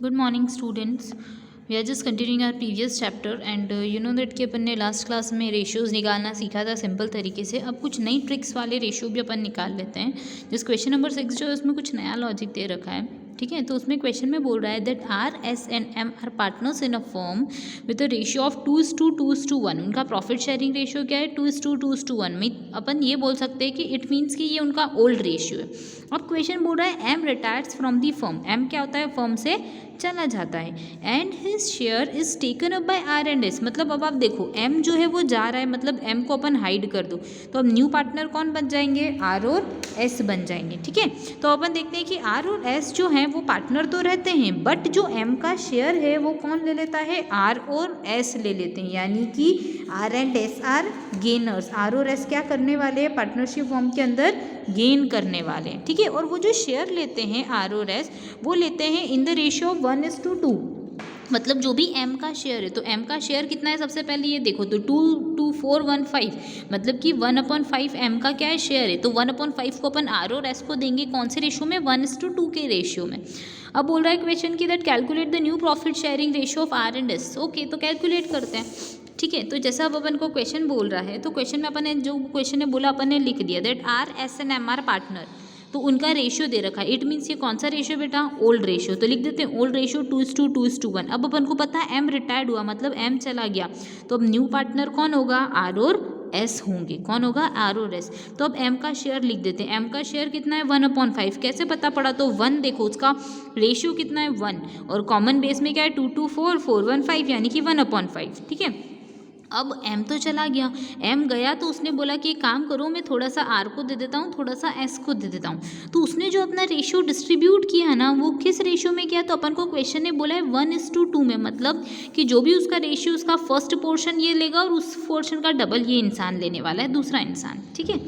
Good morning students. We are just continuing our previous chapter and you know that कि अपन ने last class में ratios निकालना सीखा था सिंपल तरीके से. अब कुछ नई ट्रिक्स वाले रेशियो भी अपन निकाल लेते हैं. जिस क्वेश्चन नंबर 6 जो है उसमें कुछ नया लॉजिक दे रखा है, ठीक है. तो उसमें क्वेश्चन में बोल रहा है that R S and M are partners in a firm with a ratio of 2:1. उनका प्रॉफिट शेयरिंग रेशियो क्या है? 2:1 में अपन ये बोल सकते हैं कि इट मीन्स कि ये उनका ओल्ड रेशियो है. अब क्वेश्चन बोल रहा है M retires from the firm. M क्या होता है? फर्म से चला जाता है. And his share is taken up by R and S. मतलब अब आप देखो एम जो है वो जा रहा है, मतलब एम को अपन हाइड कर दो तो अब न्यू पार्टनर कौन बन जाएंगे? आर और एस बन जाएंगे, ठीक है. तो अपन देखते हैं कि आर और एस जो है वो पार्टनर तो रहते हैं, बट जो एम का शेयर है वो कौन ले लेता है? आर और एस ले लेते हैं. यानी कि R and S are gainers. R और एस क्या करने वाले हैं? पार्टनरशिप फॉर्म के अंदर गेन करने वाले हैं, ठीक है. और वो जो शेयर लेते हैं आर और एस वो लेते हैं इन द रेशियो ऑफ 1:2. मतलब जो भी m का शेयर है, तो m का शेयर कितना है? सबसे पहले ये देखो तो 2:415, मतलब कि 1/5 m का क्या है? शेयर है. तो 1/5 को अपन आर और एस को देंगे कौन से रेशियो में? 1:2 के रेशियो में. अब बोल रहा है क्वेश्चन की that calculate the new profit sharing ratio of R and S. Okay, तो कैलकुलेट करते हैं, ठीक है. तो जैसा अब अपन को क्वेश्चन बोल रहा है तो क्वेश्चन में अपन ने जो क्वेश्चन ने बोला अपन ने लिख दिया that R S and M are partner. तो उनका रेशियो दे रखा है. इट मीन्स ये कौन सा रेशियो बेटा? Old ratio. तो लिख देते हैं ओल्ड रेशियो 2:1. अब अपन को पता है एम रिटायर्ड हुआ, मतलब एम चला गया, तो अब न्यू पार्टनर कौन होगा? आर और एस होंगे. कौन होगा? आर और एस. तो अब एम का शेयर लिख देते हैं. एम का शेयर कितना है? 1/5. कैसे पता पड़ा? तो 1 देखो उसका रेशियो कितना है? 1. और कॉमन बेस में क्या है? 2:4, 4:1:5 यानी कि 1/5, ठीक है. अब m तो चला गया. m गया तो उसने बोला कि एक काम करो, मैं थोड़ा सा r को दे देता हूँ, थोड़ा सा s को दे देता हूँ. तो उसने जो अपना रेशियो डिस्ट्रीब्यूट किया ना, वो किस रेशियो में किया? तो अपन को क्वेश्चन ने बोला है 1:2 में. मतलब कि जो भी उसका रेशियो, उसका फर्स्ट पोर्शन ये लेगा और उस पोर्शन का डबल ये इंसान लेने वाला है, दूसरा इंसान, ठीक है.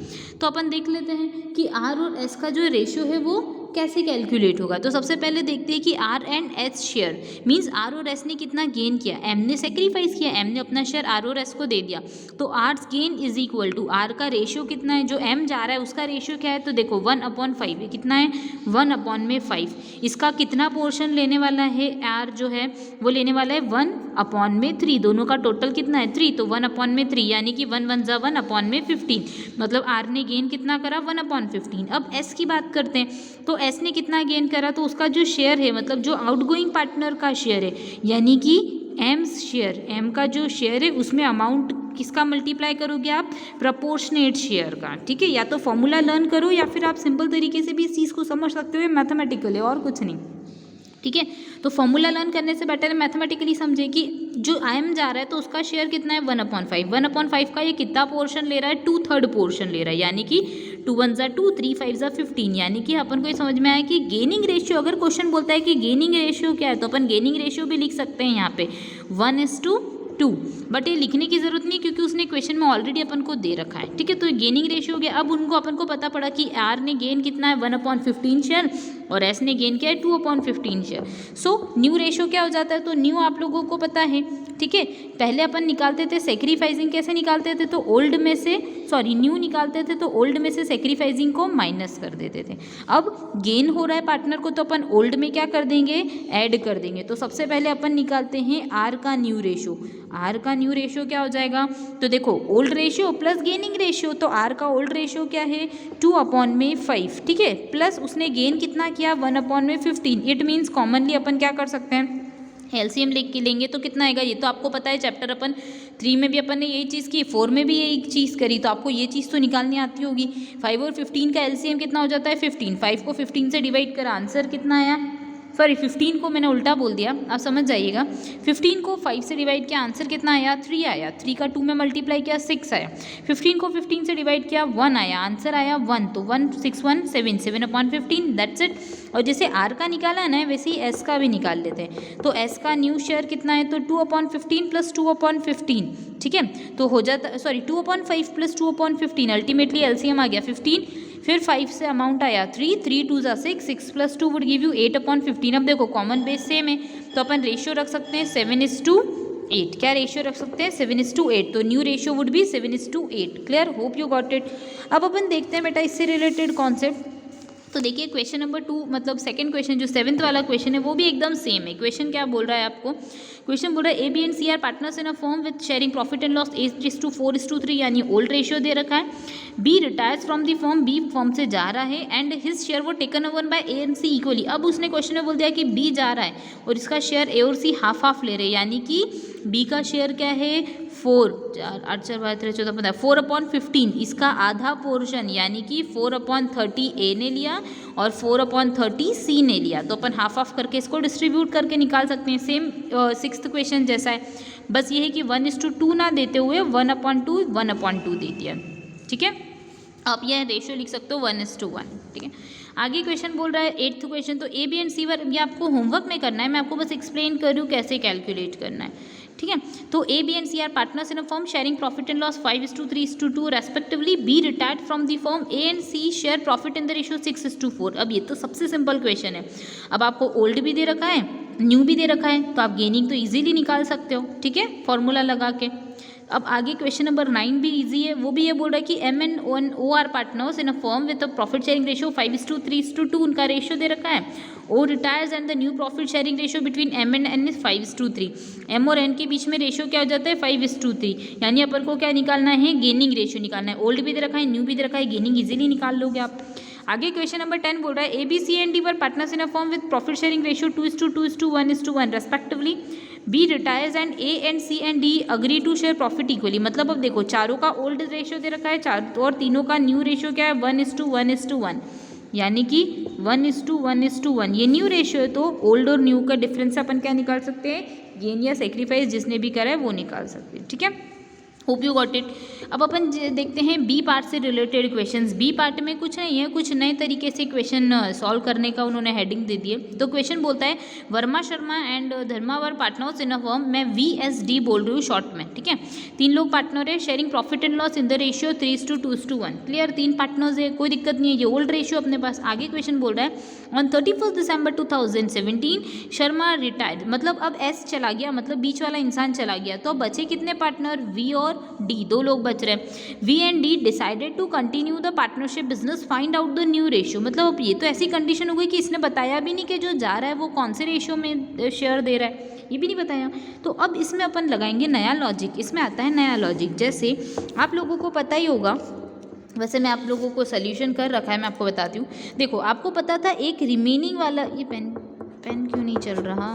तो अपन देख लेते हैं कि r और s का जो रेशियो है वो कैसे कैलकुलेट होगा. तो सबसे पहले देखते हैं कि R and S share means R और एस ने कितना गेन किया? एम ने सेक्रीफाइस किया, एम ने अपना शेयर आर और एस को दे दिया. तो R's gain is equal to R का रेशियो कितना है? जो एम जा रहा है उसका रेशियो क्या है? तो देखो 1/5 है. कितना है? 1/5. इसका कितना पोर्शन लेने वाला है? आर जो है वो लेने वाला है 1/3. दोनों का टोटल कितना है? 3. तो 1/3 यानी कि 1 1 जा 1/15. मतलब आर ने गेन कितना करा? 1/15. अब एस की बात करते हैं. तो एस ने कितना गेन करा? तो उसका जो शेयर है, मतलब जो आउटगोइंग पार्टनर का शेयर है, यानी कि एम्स शेयर, एम का जो शेयर है उसमें अमाउंट किसका मल्टीप्लाई करोगे आप? प्रपोर्शनेट शेयर का, ठीक है. या तो फॉर्मूला लर्न करो या फिर आप सिंपल तरीके से भी इस चीज़ को समझ सकते हो मैथमेटिकली, और कुछ नहीं, ठीक है. तो फॉर्मूला लर्न करने से बेटर है मैथमेटिकली समझे कि जो एम जा रहा है तो उसका शेयर कितना है? 1/5. 1/5 का ये कितना पोर्शन ले रहा है? 2/3 पोर्शन ले रहा है. यानी कि 2 1 जा 2, 3 5 जा 15. यानी कि अपन को ये समझ में आया कि गेनिंग रेशियो, अगर क्वेश्चन बोलता है कि गेनिंग रेशियो क्या है तो अपन गेनिंग रेशियो भी लिख सकते हैं यहाँ पे 1:2. बट ये लिखने की जरूरत नहीं क्योंकि उसने क्वेश्चन में ऑलरेडी अपन को दे रखा है, ठीक है. तो गेनिंग रेशियो हो गया. अब उनको अपन को पता पड़ा कि आर ने गेन कितना है? 1/15 शेयर और एस ने गेन किया है 2/15 शेयर. सो न्यू रेशियो क्या हो जाता है? तो न्यू आप लोगों को पता है, ठीक है. पहले अपन निकालते थे सेक्रीफाइसिंग. कैसे निकालते थे? तो ओल्ड में से न्यू निकालते थे तो ओल्ड में से सेक्रीफाइसिंग को माइनस कर देते थे. अब गेन हो रहा है पार्टनर को तो अपन ओल्ड में क्या कर देंगे? ऐड कर देंगे. तो सबसे पहले अपन निकालते हैं आर का न्यू रेशियो. आर का न्यू रेशियो क्या हो जाएगा? तो देखो old ratio plus gaining ratio. तो आर का ओल्ड रेशियो क्या है? 2/5, ठीक है. प्लस उसने गेन कितना किया? 1/15. इट मीन्स कॉमनली अपन क्या कर सकते हैं? एलसीएम लेंगे तो कितना आएगा? ये तो आपको पता है, चैप्टर अपन 3 में भी अपन ने यही चीज़ की, 4 में भी यही चीज़ करी, तो आपको ये चीज़ तो निकालनी आती होगी. 5 और 15 का एलसीएम कितना हो जाता है? 15. 5 को 15 से डिवाइड करा, आंसर कितना आया? 15 को मैंने उल्टा बोल दिया, आप समझ जाइएगा. 15 को 5 से डिवाइड किया, आंसर कितना आया? 3 आया. 3 का 2 में मल्टीप्लाई किया, 6 आया. 15 को 15 से डिवाइड किया, 1 आया, आंसर आया 1. तो 1 6 1 7 7/15, दैट्स इट. और जैसे आर का निकाला है ना, वैसे ही एस का भी निकाल लेते हैं. तो एस का न्यू शेयर कितना है? तो 2/15 प्लस 2/15, ठीक है. तो हो जाता 2/5 प्लस 2/15. अल्टीमेटली एलसीएम आ गया 15. फिर 5 से अमाउंट आया 3, 3 2 जा 6, 6 प्लस 2 वुड गिव यू 8/15. अब देखो कॉमन बेस सेम है तो अपन रेशियो रख सकते हैं 7:8. क्या रेशियो रख सकते हैं? 7:8. तो new ratio would be 7:8. Clear? Hope you got it. अब अपन देखते हैं बेटा इससे रिलेटेड कॉन्सेप्ट. तो देखिए क्वेश्चन नंबर 2 मतलब सेकंड क्वेश्चन जो 7th वाला क्वेश्चन है वो भी एकदम सेम है। क्वेश्चन क्या बोल रहा है आपको, क्वेश्चन बोल रहा है A B and C are partners in a firm with sharing profit and loss 8:4:3 यानी ओल्ड रेशियो दे रखा है। B retires from the firm, B firm से जा रहा है एंड हिज शेयर वो taken over by A and C equally. अब उसने क्वेश्चन में बोल दिया कि बी जा रहा है और इसका शेयर ए और सी हाफ हाफ ले रहे हैं, यानी कि बी का शेयर क्या है 4, 8 4 12 13 14 15 4/15, इसका आधा पोर्शन यानी कि 4/30 ए ने लिया और 4/30 सी ने लिया। तो अपन हाफ हाफ करके इसको डिस्ट्रीब्यूट करके निकाल सकते हैं। सेम 6th क्वेश्चन जैसा है, बस ये है कि 1:2 ना देते हुए 1/2 1/2 दे दिया। ठीक है, आप यह रेशियो लिख सकते हो 1:1। ठीक है, आगे क्वेश्चन बोल रहा है 8th क्वेश्चन। तो ए बी एंड सी ये आपको होमवर्क में करना है, मैं आपको बस एक्सप्लेन कर रही हूँ कैसे कैलकुलेट करना है। ठीक है, तो A B and C are partners in a firm sharing profit and loss 5:3:2 respectively. B retired from the firm, A and C share profit in the ratio 6:4। अब ये तो सबसे सिंपल क्वेश्चन है। अब आपको ओल्ड भी दे रखा है, न्यू भी दे रखा है, तो आप गेनिंग तो इजीली निकाल सकते हो। ठीक है, फॉर्मूला लगा के। अब आगे क्वेश्चन नंबर 9 भी इजी है, वो भी ये बोल रहा है कि M and O are partners in a firm with a profit sharing ratio 5:3:2 उनका रेशियो दे रखा है। O retires and the new profit sharing ratio between M and N is 5:3। M और एन के बीच में रेशियो क्या हो जाता है 5:3, यानी अपन को क्या निकालना है, गेनिंग रेशियो निकालना है। ओल्ड भी दे रखा है, न्यू भी दे रखा है, गेनिंग इजीली निकाल लोगे आप। आगे क्वेश्चन नंबर 10 बोल रहा है A B C and D were partners in a firm with profit sharing ratio 2:2:1:1 respectively. B retires and A and C and D agree to share profit equally. मतलब अब देखो चारों का ओल्ड रेशियो दे रखा है, चार और तीनों का न्यू रेशियो क्या है 1:1:1, यानी कि 1:1:1। ये न्यू रेशियो है, तो ओल्ड और न्यू का डिफरेंस अपन क्या निकाल सकते हैं, गेन या सेक्रीफाइस जिसने भी करा है वो निकाल सकते हैं। ठीक है, होप यू गॉट इट। अब अपन देखते हैं बी पार्ट से रिलेटेड क्वेश्चंस। बी पार्ट में कुछ नहीं है, कुछ नए तरीके से क्वेश्चन सॉल्व करने का उन्होंने हेडिंग दे दी है। तो क्वेश्चन बोलता है Verma Sharma and Dharma were partners in a firm, मैं VSD बोल रही हूँ शॉर्ट में। ठीक है, 3 लोग पार्टनर है, sharing profit and loss in the ratio 3:2:1। Clear, 3 partners है, कोई दिक्कत नहीं है, ये ओल्ड रेशियो अपने पास। आगे क्वेश्चन बोल रहा है ऑन 31 दिसंबर 2017 शर्मा रिटायर्ड, मतलब अब S चला गया, मतलब बीच वाला इंसान चला गया, तो अब बचे कितने पार्टनर, V और D, 2 लोग बच रहे हैं। V and D decided to continue the partnership business, find out the new ratio. मतलब अब ये तो ऐसी कंडीशन हो गई कि इसने बताया भी नहीं कि जो जा रहा है वो कौन से रेशियो में शेयर दे रहा है, ये भी नहीं बताया। तो अब इसमें अपन लगाएंगे नया लॉजिक। इसमें आता है नया लॉजिक, जैसे आप लोगों को पता ही होगा, वैसे मैं आप लोगों को सोल्यूशन कर रखा है, मैं आपको बताती हूँ। देखो आपको पता था एक रिमेनिंग वाला, ये पेन क्यों नहीं चल रहा,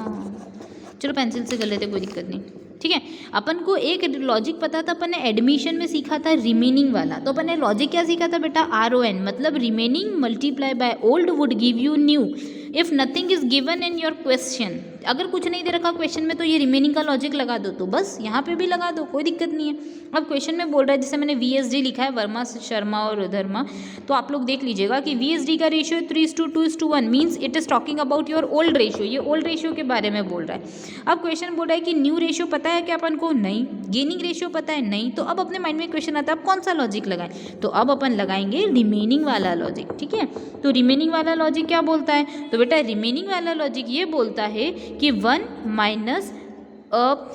चलो पेंसिल से कर लेते, कोई दिक्कत नहीं। ठीक है, अपन को एक लॉजिक पता था, अपन ने एडमिशन में सीखा था रिमेनिंग वाला। तो अपन ने लॉजिक क्या सीखा था बेटा, RON, मतलब remaining multiply by old would give you new if nothing is given in your question. अगर कुछ नहीं दे रखा क्वेश्चन में तो ये रिमेनिंग का लॉजिक लगा दो, तो बस यहाँ पे भी लगा दो, कोई दिक्कत नहीं है। अब क्वेश्चन में बोल रहा है, जैसे मैंने VSD लिखा है, वर्मा शर्मा और धर्मा, तो आप लोग देख लीजिएगा कि VSD का ratio 3:2:1 means it is talking about your old ratio, ये ओल्ड रेशियो के बारे में बोल रहा है। अब क्वेश्चन बोल रहा है कि न्यू रेशियो पता है क्या अपन को, नहीं। गेनिंग रेशियो पता है, नहीं। तो अब अपने माइंड में क्वेश्चन आता है अब कौन सा लॉजिक लगाएं, तो अब अपन लगाएंगे रिमेनिंग वाला लॉजिक। ठीक है, तो रिमेनिंग वाला लॉजिक क्या बोलता है, तो बेटा रिमेनिंग वाला लॉजिक ये बोलता है कि 1 माइनस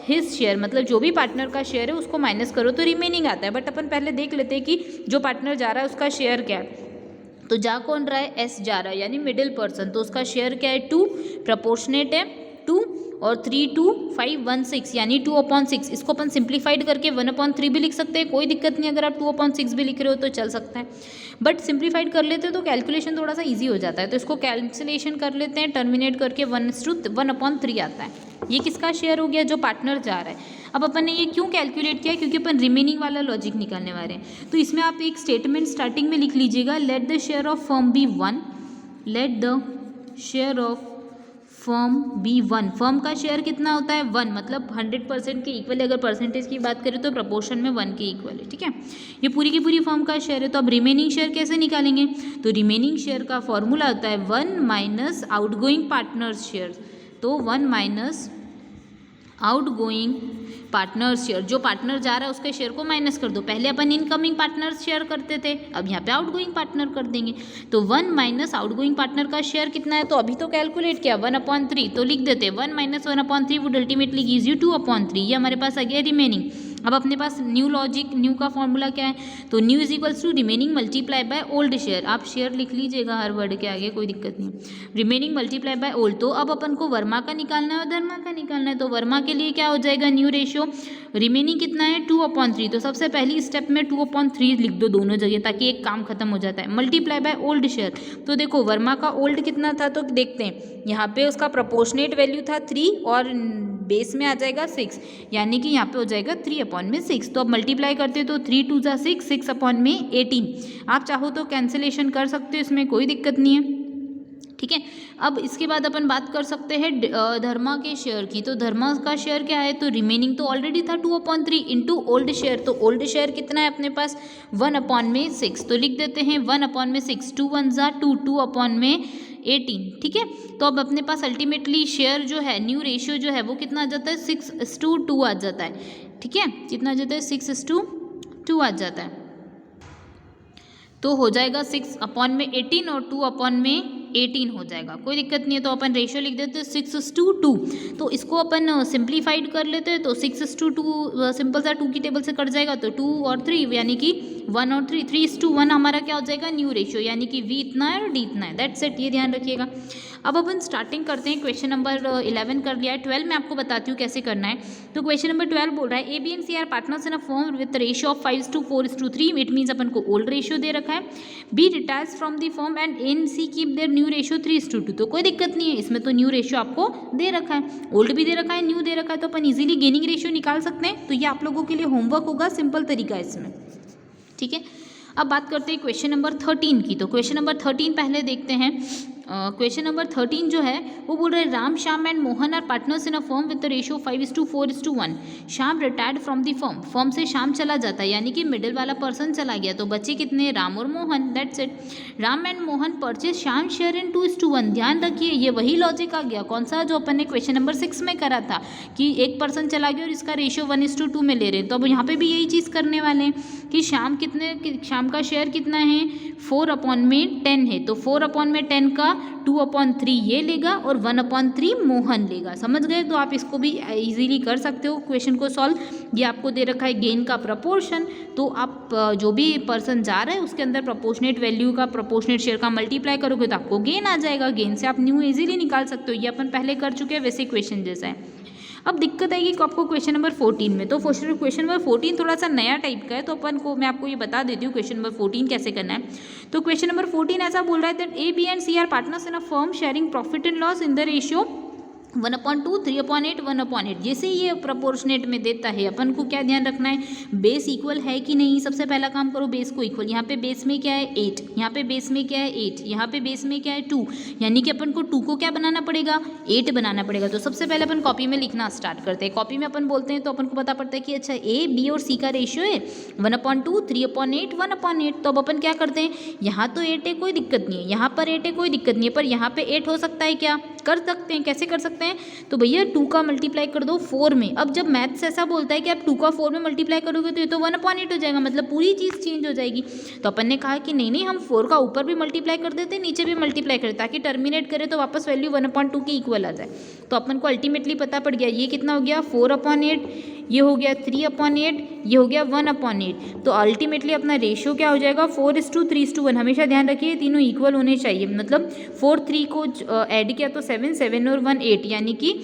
हिज शेयर, मतलब जो भी पार्टनर का शेयर है उसको माइनस करो तो रिमेनिंग आता है। बट अपन पहले देख लेते हैं कि जो पार्टनर जा रहा है उसका शेयर क्या है। तो जा कौन रहा है, S जा रहा है, यानी मिडिल पर्सन, तो उसका शेयर क्या है 2, प्रपोर्शनेट है 2 और 3:2:5:1:6 यानी 2/6। इसको अपन सिंप्लीफाइड करके 1/3 भी लिख सकते हैं, कोई दिक्कत नहीं। अगर आप 2/6 भी लिख रहे हो तो चल सकता है, बट सिंप्लीफाइड कर लेते हो तो कैलकुलेशन थोड़ा सा इजी हो जाता है। तो इसको कैंसिलेशन कर लेते हैं, टर्मिनेट करके 1:3 आता है। ये किसका शेयर हो गया, जो पार्टनर जा रहा है। अब अपन ने ये क्यों कैलकुलेट किया, क्योंकि अपन रिमेनिंग वाला लॉजिक निकालने वाले हैं। तो इसमें आप एक स्टेटमेंट स्टार्टिंग में लिख लीजिएगा, let the share of firm be 1, let the share of firm be 1। Firm का शेयर कितना होता है 1, मतलब 100% के इक्वल। अगर परसेंटेज की बात करें तो प्रपोर्शन में 1 के इक्वल है। ठीक है, ये पूरी की पूरी फर्म का शेयर है। तो अब रिमेनिंग शेयर कैसे निकालेंगे, तो रिमेनिंग शेयर का फॉर्मूला होता है 1 माइनस आउटगोइंग पार्टनर्स शेयर। तो 1 माइनस आउटगोइंग पार्टनर्स शेयर, जो पार्टनर जा रहा है उसके शेयर को माइनस कर दो। पहले अपन इनकमिंग पार्टनर्स शेयर करते थे, अब यहाँ पे आउटगोइंग पार्टनर कर देंगे। तो 1 माइनस आउटगोइंग पार्टनर का शेयर कितना है, तो अभी तो कैलकुलेट किया 1/3, तो लिख देते 1 minus 1/3 would ultimately gives you 2/3। ये हमारे पास आ गया रिमेनिंग। अब अपने पास न्यू लॉजिक, न्यू का फॉर्मूला क्या है, तो new is equals to remaining multiply by old share. आप शेयर लिख लीजिएगा हर वर्ड के आगे, कोई दिक्कत नहीं। रिमेनिंग मल्टीप्लाई बाय ओल्ड, तो अब अपन को वर्मा का निकालना है और धर्मा का निकालना है। तो वर्मा के लिए क्या हो जाएगा, न्यू रेशियो, रिमेनिंग कितना है 2/3, तो सबसे पहली स्टेप में 2/3 लिख दो दोनों जगह, ताकि एक काम खत्म हो जाता है। मल्टीप्लाई बाय ओल्ड शेयर, तो देखो वर्मा का ओल्ड कितना था, तो देखते हैं यहाँ पे उसका प्रोपोर्शनेट वैल्यू था 3 और बेस में आ जाएगा 6, यानी कि यहाँ पे हो जाएगा 3/6। तो अब मल्टीप्लाई करते हैं तो 3 2 जा 6, 6/18। आप चाहो तो कैंसिलेशन कर सकते हो, इसमें कोई दिक्कत नहीं है, ठीक है। अब इसके बाद अपन बात कर सकते हैं धर्मा के शेयर की। तो धर्मा का शेयर क्या है, तो रिमेनिंग तो ऑलरेडी था 2/3 इंटू ओल्ड शेयर, तो ओल्ड शेयर कितना है अपने पास 1/6, तो लिख देते हैं 1/6, 2 1 जा 2, 2/18, ठीक है। तो अब अपने पास अल्टीमेटली शेयर जो है, न्यू रेशियो जो है वो कितना आ जाता है 6:2 आ जाता है, ठीक है। कितना आ जाता है 6:2 आ जाता है, तो हो जाएगा 6/18 और 2/18 हो जाएगा, कोई दिक्कत नहीं है। तो अपन रेशियो लिख देते हैं 6:2, तो इसको अपन सिंप्लीफाइड कर लेते हैं, तो 6:2 सिंपल सा 2 की टेबल से कट जाएगा, तो 2 और 3 यानी कि 1 और 3, 3:1 हमारा क्या हो जाएगा न्यू रेशियो, यानी कि V इतना है और D इतना है, दैट्स इट, ये ध्यान रखिएगा। अब अपन स्टार्टिंग करते हैं, क्वेश्चन नंबर 11 कर लिया है, 12 मैं आपको बताती हूँ कैसे करना है। तो क्वेश्चन नंबर 12 बोल रहा है A, B and C are partners in a firm with ratio of 5:4:3, it means अपन को ओल्ड रेशियो दे रखा है। B retires from the firm and A and C keep their new ratio 3:2, तो कोई दिक्कत नहीं है, इसमें तो न्यू रेशियो आपको दे रखा है, ओल्ड भी दे रखा है, न्यू दे रखा है, तो अपन इजीली गेनिंग रेशियो निकाल सकते हैं। तो ये आप लोगों के लिए होमवर्क होगा, सिंपल तरीका है इसमें, ठीक है। अब बात करते हैं क्वेश्चन नंबर 13 की। तो क्वेश्चन नंबर 13 पहले देखते हैं। क्वेश्चन नंबर 13 जो है वो बोल रहे हैं Ram, Shyam and Mohan are partners in a firm with the ratio 5:4:1। Shyam retired from the firm, firm से श्याम चला जाता है, यानी कि मिडिल वाला पर्सन चला गया, तो बचे कितने राम और Mohan, that's it. Ram and Mohan purchase Shyam share in 2:1। ध्यान रखिए ये वही लॉजिक आ गया, कौन सा, जो अपन ने क्वेश्चन नंबर 6 में करा था कि एक पर्सन चला गया और इसका रेशियो 1:2 में ले रहे हैं। तो अब यहाँ पे भी यही चीज़ करने वाले हैं कि श्याम श्याम का शेयर कितना है 4/10 है, तो 4/10 का 2/3 ये लेगा और 1/3 मोहन लेगा, समझ गए। तो आप इसको भी इजीली कर सकते हो क्वेश्चन को सॉल्व। ये आपको दे रखा है गेन का प्रपोर्शन, तो आप जो भी पर्सन जा रहा है उसके अंदर प्रोपोर्शनेट वैल्यू का, प्रोपोर्शनेट शेयर का मल्टीप्लाई करोगे तो आपको गेन आ जाएगा, गेन से आप न्यू इजीली निकाल सकते हो। ये अपन पहले कर चुके हैं, वैसे क्वेश्चन जैसा है। अब दिक्कत आएगी आपको क्वेश्चन नंबर 14 में। तो क्वेश्चन नंबर 14 थोड़ा सा नया टाइप का है, तो अपन को मैं आपको ये बता देती हूँ क्वेश्चन नंबर 14 कैसे करना है। तो क्वेश्चन नंबर 14 ऐसा बोल रहा है that A, B and C are partners in a firm sharing profit and loss in the ratio 1/2, 3/8, 1/8। जैसे ये प्रोपोर्शनेट में देता है, अपन को क्या ध्यान रखना है, बेस इक्वल है कि नहीं। सबसे पहला काम करो बेस को इक्वल, यहाँ पे बेस में क्या है 8, यहाँ पे बेस में क्या है 8, यहाँ पे बेस में क्या है 2, यानी कि अपन को 2 को क्या बनाना पड़ेगा 8 बनाना पड़ेगा। तो सबसे पहले अपन कॉपी में लिखना स्टार्ट करते हैं। कॉपी में अपन बोलते हैं तो अपन को पता पड़ता है कि अच्छा A, B और C का रेशियो है 1/2, 3/8, 1/8। तो अब अपन क्या करते हैं, यहाँ तो 8 है कोई दिक्कत नहीं है, यहाँ पर 8 है कोई दिक्कत नहीं है, पर यहाँ पे 8 हो सकता है क्या, कर सकते हैं। कैसे कर सकते हैं, तो भैया 2 का मल्टीप्लाई कर दो 4 में। अब जब मैथ्स ऐसा बोलता है कि आप 2 का 4 में मल्टीप्लाई करोगे तो ये तो 1/8 हो जाएगा, मतलब पूरी चीज़ चेंज हो जाएगी। तो अपन ने कहा कि नहीं हम 4 का ऊपर भी मल्टीप्लाई कर देते, नीचे भी मल्टीप्लाई करें, ताकि टर्मिनेट करें तो वापस वैल्यू 1/2 के इक्वल आ जाए। तो अपन को अल्टीमेटली पता पड़ गया ये कितना हो गया 4/8, ये हो गया 3/8, ये हो गया 1/8। तो अल्टीमेटली अपना रेशियो क्या हो जाएगा 4:3:1। हमेशा ध्यान रखिए तीनों इक्वल होने चाहिए, मतलब 4 3 को ऐड किया तो 7 7 और 1 8, यानी कि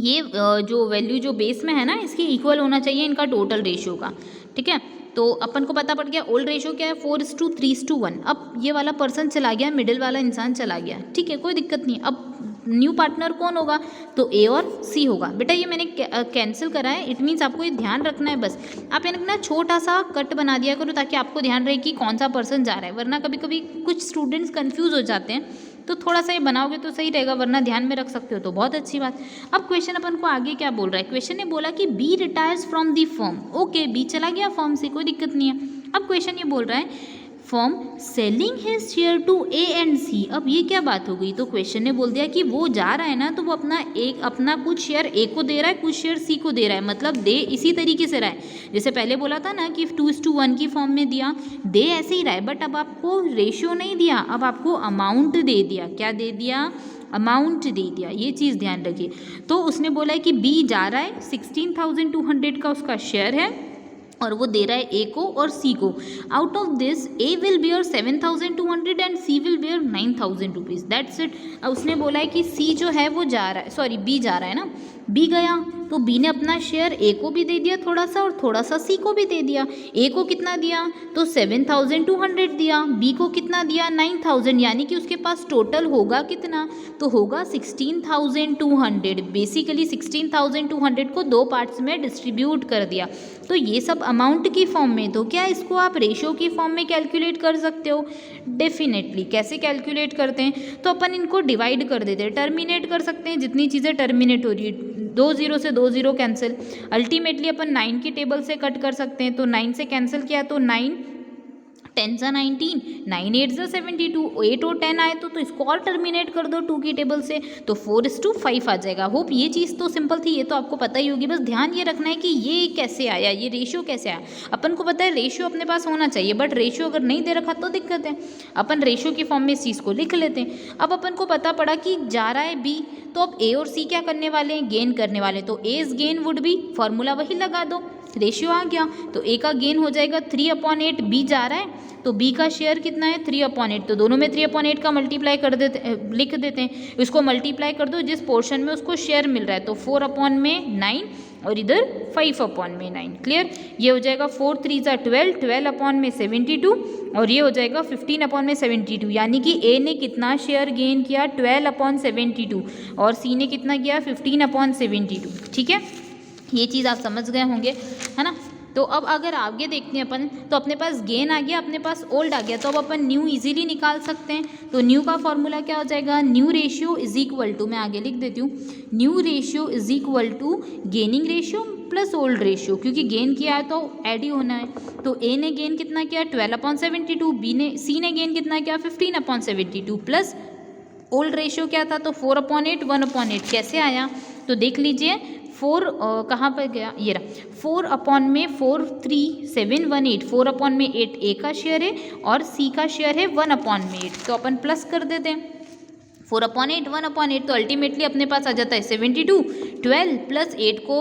ये जो वैल्यू जो बेस में है ना इसकी इक्वल होना चाहिए इनका टोटल रेशियो का, ठीक है। तो अपन को पता पड़ गया ओल्ड रेशियो क्या है 4:3:1। अब ये वाला पर्सन चला गया, मिडिल वाला इंसान चला गया, ठीक है कोई दिक्कत नहीं। अब न्यू पार्टनर कौन होगा, तो A और C होगा। बेटा ये मैंने कैंसिल करा है, इट मीन्स आपको ये ध्यान रखना है बस। आप यानी ना छोटा सा कट बना दिया करो ताकि आपको ध्यान रहे कि कौन सा पर्सन जा रहा है, वरना कभी कभी कुछ स्टूडेंट्स कंफ्यूज हो जाते हैं। तो थोड़ा सा ये बनाओगे तो सही रहेगा, वरना ध्यान में रख सकते हो तो बहुत अच्छी बात। अब क्वेश्चन अपन को आगे क्या बोल रहा है, क्वेश्चन ने बोला कि B retires from the firm. Okay, B चला गया फर्म से, कोई दिक्कत नहीं है। अब क्वेश्चन ये बोल रहा है firm selling his share to A and C। अब ये क्या बात हो गई, तो क्वेश्चन ने बोल दिया कि वो जा रहा है ना, तो वो अपना कुछ शेयर A को दे रहा है, कुछ शेयर C को दे रहा है, मतलब दे इसी तरीके से रहा है जैसे पहले बोला था ना कि 2:1 की फॉर्म में दिया, दे ऐसे ही रहा है, बट अब आपको रेशियो नहीं दिया, अब आपको अमाउंट दे दिया। क्या दे दिया, अमाउंट दे दिया, ये चीज़ ध्यान रखिए। तो उसने बोला है कि बी जा रहा है 16,200 का उसका शेयर है और वो दे रहा है ए को और सी को। Out of this A will bear 7,200 and C will bear 9,000 rupees, that's it. अब उसने बोला है कि सी जो है वो जा रहा है, सॉरी बी जा रहा है ना, बी गया तो बी ने अपना शेयर ए को भी दे दिया थोड़ा सा और थोड़ा सा सी को भी दे दिया। ए को कितना दिया तो 7,200 दिया, बी को कितना दिया 9,000, यानी कि उसके पास टोटल होगा कितना, तो होगा 16,200। बेसिकली 16,200 को दो पार्ट्स में डिस्ट्रीब्यूट कर दिया। तो ये सब अमाउंट की फॉर्म में, तो क्या इसको आप रेशो की फॉर्म में कैलकुलेट कर सकते हो? डेफिनेटली। कैसे कैलकुलेट करते हैं, तो अपन इनको डिवाइड कर देते हैं, टर्मिनेट कर सकते हैं। जितनी चीज़ें टर्मिनेट हो रही है, 2 0 से 2 0 कैंसिल, अल्टीमेटली अपन 9 की टेबल से कट कर सकते हैं। तो 9 से कैंसिल किया तो 9 10 सा 19, 9 8 सा 72, 8 और 10 आए तो इसको और टर्मिनेट कर दो 2 की टेबल से, तो 4:5 आ जाएगा। होप ये चीज़ तो सिंपल थी, ये तो आपको पता ही होगी। बस ध्यान ये रखना है कि ये कैसे आया, ये रेशियो कैसे आया। अपन को पता है रेशियो अपने पास होना चाहिए, बट रेशियो अगर नहीं दे रखा तो दिक्कत है। अपन रेशियो की फॉर्म में इस चीज़ को लिख लेते हैं। अब अपन को पता पड़ा कि जा रहा है बी, तो अब ए और सी क्या करने वाले हैं, गेन करने वाले हैं। तो A's gain would be, formula वही लगा दो, रेशियो आ गया। तो ए का गेन हो जाएगा 3/8, बी जा रहा है तो बी का शेयर कितना है 3/8, तो दोनों में 3/8 का मल्टीप्लाई कर देते, लिख देते हैं। इसको मल्टीप्लाई कर दो जिस पोर्शन में उसको शेयर मिल रहा है, तो 4/9 और इधर 5/9। क्लियर, ये हो जाएगा 4 3 ज़ा 12, 12/72 और ये हो जाएगा 15/72, यानी कि ए ने कितना शेयर गेन किया 12/72 और सी ने कितना किया 15/72। ठीक है, ये चीज़ आप समझ गए होंगे, है ना। तो अब अगर आगे देखते हैं अपन, तो अपने पास गेन आ गया, अपने पास ओल्ड आ गया, तो अब अपन न्यू इजीली निकाल सकते हैं। तो न्यू का फॉर्मूला क्या हो जाएगा, new ratio is equal to, मैं आगे लिख देती हूँ, new ratio is equal to gaining ratio plus old ratio, क्योंकि गेन किया है तो ऐड ही होना है। तो ए ने गेन कितना किया 12/72, सी ने गेन कितना किया 15/72 प्लस ओल्ड रेशियो क्या था, तो 4/8 1/8। कैसे आया, तो देख लीजिए 4 कहाँ पर गया, ये रहा 4/4 4/8 ए का शेयर है और सी का शेयर है 1/8, तो अपन प्लस कर देते हैं 4/8 1/8, तो अल्टीमेटली अपने पास आ जाता है 72। 12 प्लस 8 को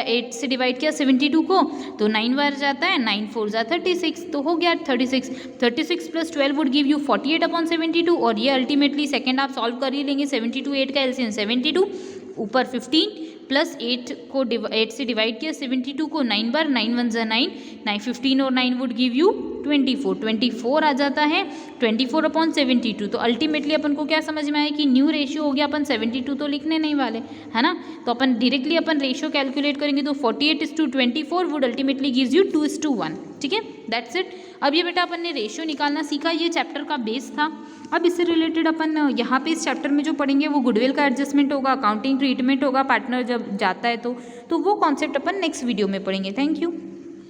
एट से डिवाइड किया 72 को, तो 9 बार जाता है, 9 4 जा 36, तो हो गया 36 प्लस 12 वुड गिव यू 48/72 और ये अल्टीमेटली सेकेंड आप सॉल्व कर ही लेंगे। 72 8 का एलसीएम 72, ऊपर 15 प्लस 8 को 8 से डिवाइड किया 72 को 9 बार, 9 1 जा 9, 15 और 9 वुड गिव यू 24 आ जाता है 24/72। तो अल्टीमेटली अपन को क्या समझ में आया कि न्यू रेशियो हो गया, अपन 72 तो लिखने नहीं वाले, है ना। तो अपन डायरेक्टली अपन रेशियो कैलकुलेट करेंगे, तो 48:24 वुड अल्टीमेटली गिव्स यू 2:1। ठीक है, दैट्स इट। अब ये बेटा अपन ने रेशियो निकालना सीखा, ये चैप्टर का बेस था। अब इससे रिलेटेड अपन यहाँ पे इस चैप्टर में जो पढ़ेंगे वो गुडविल का एडजस्टमेंट होगा, अकाउंटिंग ट्रीटमेंट होगा, पार्टनर जब जाता है तो वो कॉन्सेप्ट अपन नेक्स्ट वीडियो में पढ़ेंगे। Thank you.